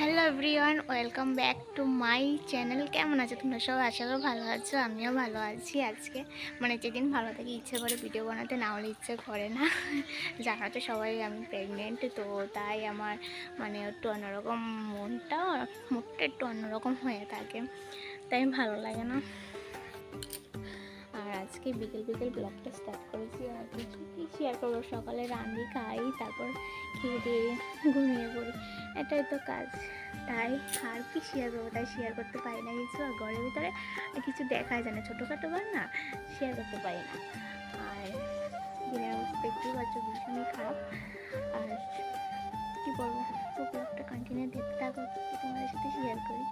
Hello everyone, welcome back to my channel. কেমন আছো তোমরা সবাই? আশা করি ভালো আছো, আমিও ভালো আছি। আজকে যেদিন ভালো থেকে ইচ্ছে করে ভিডিও বানাতে, না হলে ইচ্ছে করে না। জানো তো সবাই আমি প্রেগনেন্ট, তো তাই আমার একটু অন্যরকম মুডটা একটু অন্যরকম হয়ে থাকে, তাই ভালো লাগে না। আর আজকে বিকেল বিকেল ব্লগটা স্টার্ট করেছি। আর কিছু কি শেয়ার করবো? সকালে রান্দি খাই, তারপর খেয়ে দিয়ে ঘুমিয়ে পড়ি, এটাই তো কাজ। তাই আর কি শেয়ার করবো, তাই শেয়ার করতে পারি না কিছু। আর ঘরের ভিতরে কিছু দেখা যায় না, ছোটোখাটো বার না, শেয়ার করতে পারি না। আর দিনের অবস্থা দেখতেই পাচ্ছ, ভীষণই খারাপ। আর কী বলবো, তো ব্লগটা কন্টিনিউ দেখতে থাকো, তোমাদের সাথে শেয়ার করি।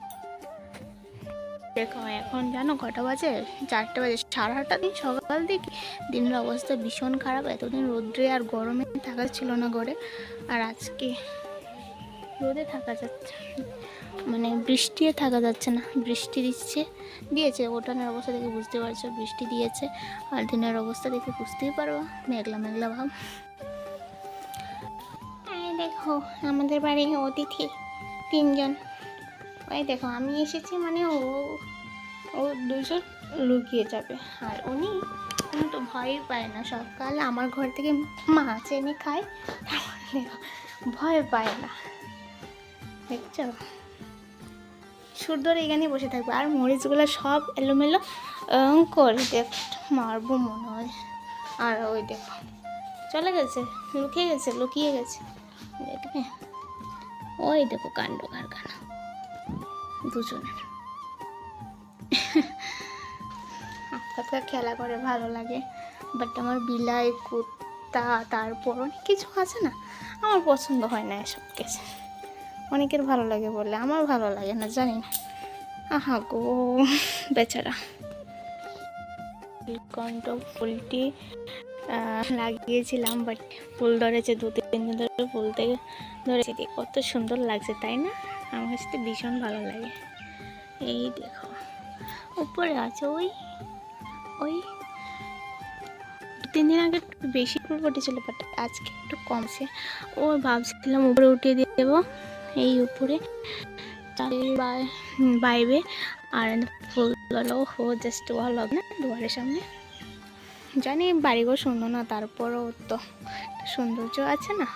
দেখো এখন জানো কটা বাজে? 4টে বাজে। সাড়ে 8টা দিন সকাল দিকে দিনের অবস্থা ভীষণ খারাপ। এতদিন রোদ্রে আর গরমে থাকা ছিল না ঘরে, আর আজকে রোদে থাকা যাচ্ছে, বৃষ্টিও থাকা যাচ্ছে না। বৃষ্টি দিয়েছে, ওঠানের অবস্থা দেখে বুঝতে পারছো বৃষ্টি দিয়েছে। আর দিনের অবস্থা দেখে বুঝতেই পারবো মেঘলা মেঘলা ভাব। দেখো আমাদের বাড়ি অতিথি 3জন। ওই দেখো আমি এসেছি, ও 2জন লুকিয়ে যাবে। আর উনি তো ভয় পায় না, সকাল আমার ঘর থেকে মাছ এনে খায়, ভয় পায় না। দেখছো, সুর ধরে এখানে বসে থাকবে। আর মরিচগুলো সব এলোমেলো করে দেখ, মারবো মনে হয়। আর ওই দেখো চলে গেছে, লুকিয়ে গেছে দেখবে। ওই দেখো কাণ্ড কারখানা দুজনের। আপনার খেলা করে ভালো লাগে, বাট আমার বিলাই কুত্তা তারপর অনেক কিছু আছে না, আমার পছন্দ হয় না এসব কিছু। অনেকের ভালো লাগে বলে আমার ভালো লাগে না, জানি না। আহা গো বেচারা। কণ্ঠ ফুলটি লাগিয়েছিলাম, বাট ফুল ধরেছে 2-3 দিন ধরে, ফুল থেকে ধরেছে। কত সুন্দর লাগছে তাই না? আমার কাছে ভীষণ ভালো লাগে। এই দেখো উপরে আছে, ওই 3 দিন আগে একটু বেশি ফুল ফুটেছিল, বাট আজকে একটু কমছে। ও ভাবছিলাম উপরে উঠিয়ে দিয়ে দেবো, এই উপরে বাইবে। আর ফুলগুলো জাস্ট ভালো হবে না দুয়ারের সামনে। জানি বাড়িঘর সুন্দর না, তারপরও তো সৌন্দর্য আছে না।